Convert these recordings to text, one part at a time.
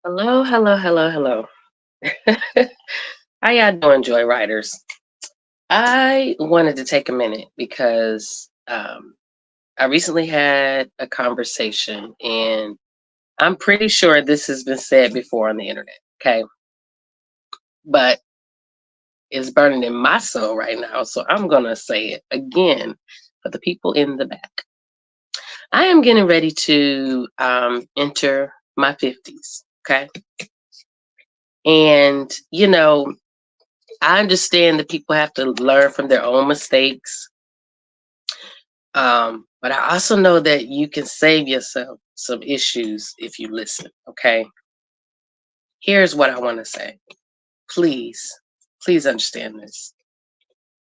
Hello, hello, hello, hello. How y'all doing, Joy Riders? I wanted to take a minute because I recently had a conversation, and I'm pretty sure this has been said before on the internet, okay? But it's burning in my soul right now, so I'm going to say it again for the people in the back. I am getting ready to enter my 50s, okay? And, I understand that people have to learn from their own mistakes. But I also know that you can save yourself some issues if you listen. Okay. Here's what I want to say. Please, please understand this.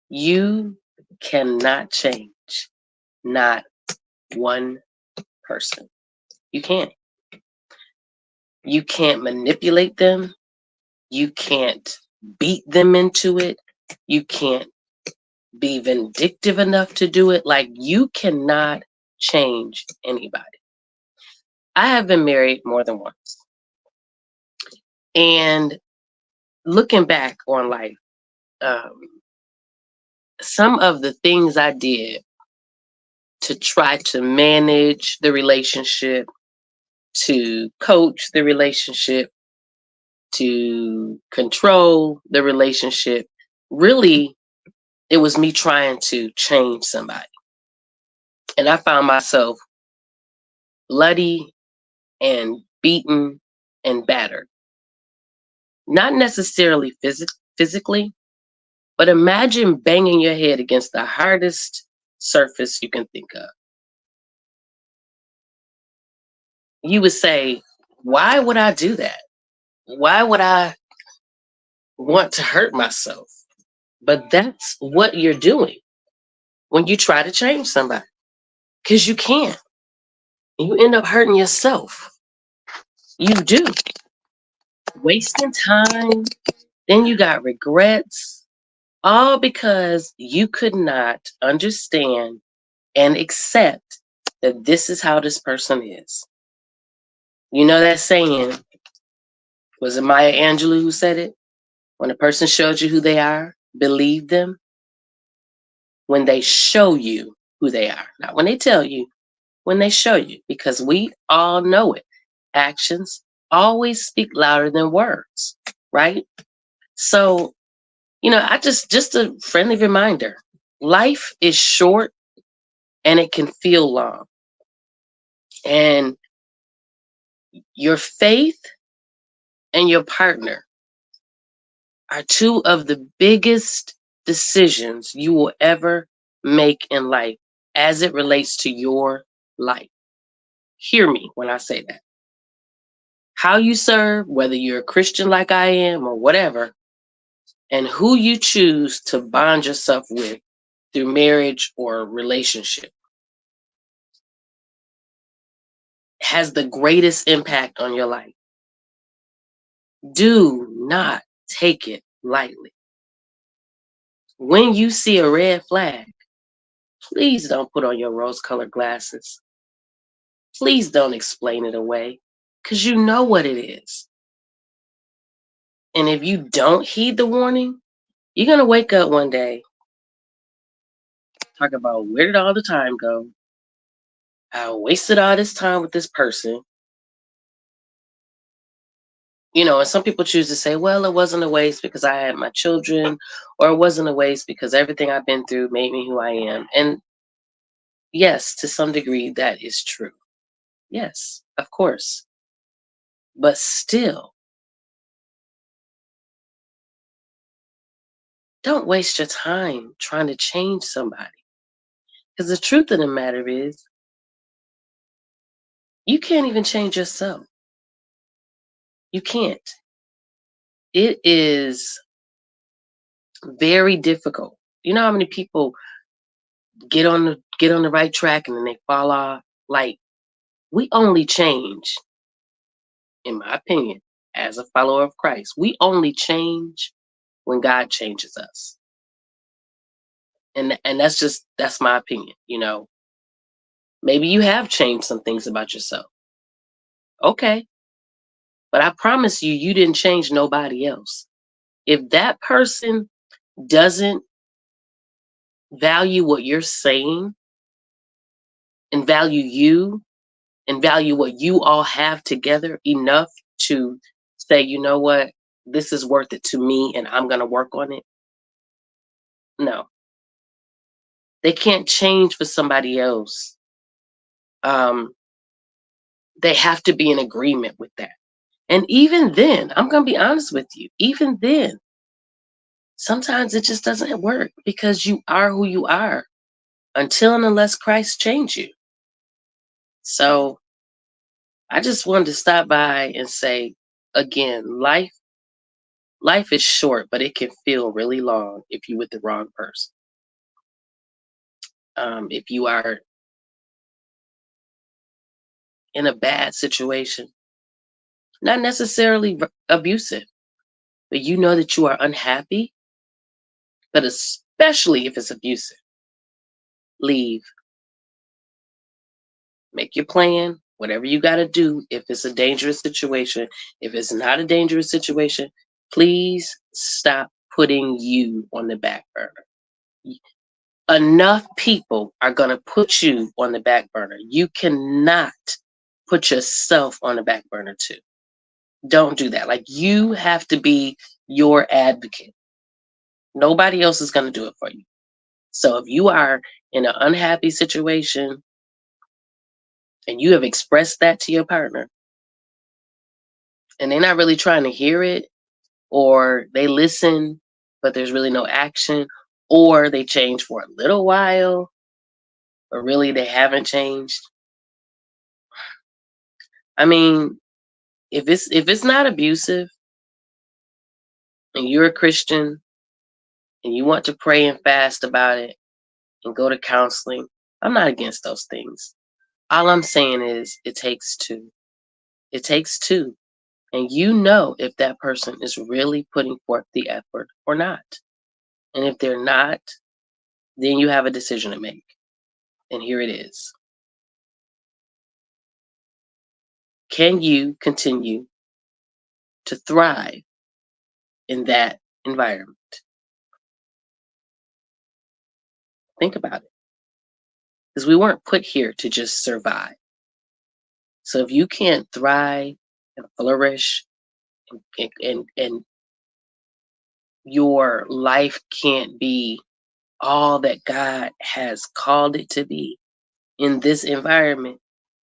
You cannot change not one person. You can't. You can't manipulate them. You can't beat them into it. You can't be vindictive enough to do it. Like, you cannot change anybody. I have been married more than once. And looking back on life, um, some of the things I did to try to manage the relationship, to coach the relationship, to control the relationship, really, it was me trying to change somebody. And I found myself bloody and beaten and battered. Not necessarily physically, but imagine banging your head against the hardest surface you can think of. You would say, why would I do that? Why would I want to hurt myself? But that's what you're doing when you try to change somebody, because you can't. And you end up hurting yourself. You do. Wasting time. Then you got regrets, all because you could not understand and accept that this is how this person is. You know that saying, was it Maya Angelou who said it? When a person shows you who they are, believe them when they show you who they are. Not when they tell you, when they show you, because we all know it. Actions always speak louder than words, right? So, I just a friendly reminder. Life is short and it can feel long. And your faith and your partner are two of the biggest decisions you will ever make in life as it relates to your life. Hear me when I say that. How you serve, whether you're a Christian like I am or whatever, and who you choose to bond yourself with through marriage or relationship has the greatest impact on your life. Do not take it lightly. When you see a red flag, please don't put on your rose-colored glasses. Please don't explain it away, because you know what it is. And if you don't heed the warning, you're going to wake up one day, talk about, where did all the time go? I wasted all this time with this person. And some people choose to say, well, it wasn't a waste because I had my children, or it wasn't a waste because everything I've been through made me who I am. And yes, to some degree, that is true. Yes, of course. But still, don't waste your time trying to change somebody. Because the truth of the matter is, you can't even change yourself. You can't. It is very difficult. You know how many people get on the right track and then they fall off? Like, we only change, in my opinion, as a follower of Christ, we only change when God changes us. And that's my opinion. Maybe you have changed some things about yourself. Okay. But I promise you, you didn't change nobody else. If that person doesn't value what you're saying and value you and value what you all have together enough to say, you know what, this is worth it to me and I'm going to work on it. No, they can't change for somebody else. Um, they have to be in agreement with that. And even then, I'm going to be honest with you, even then, sometimes it just doesn't work because you are who you are until and unless Christ change you. So I just wanted to stop by and say again, life is short, but it can feel really long if you're with the wrong person. If you are in a bad situation, not necessarily abusive, but you know that you are unhappy, but especially if it's abusive, leave. Make your plan, whatever you got to do. If it's a dangerous situation, if it's not a dangerous situation, please stop putting you on the back burner. Enough people are going to put you on the back burner. You cannot put yourself on the back burner too. Don't do that. Like, you have to be your advocate. Nobody else is going to do it for you. So if you are in an unhappy situation and you have expressed that to your partner and they're not really trying to hear it, or they listen but there's really no action, or they change for a little while but really they haven't changed, I mean, if it's not abusive and you're a Christian and you want to pray and fast about it and go to counseling, I'm not against those things. All I'm saying is it takes two. It takes two. And you know if that person is really putting forth the effort or not. And if they're not, then you have a decision to make. And here it is. Can you continue to thrive in that environment? Think about it. Because we weren't put here to just survive. So if you can't thrive and flourish and your life can't be all that God has called it to be in this environment,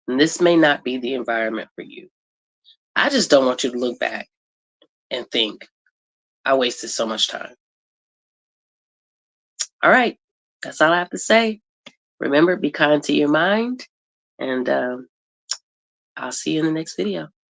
and this may not be the environment for you. I just don't want you to look back and think, I wasted so much time. All right, that's all I have to say. Remember, be kind to your mind, and I'll see you in the next video.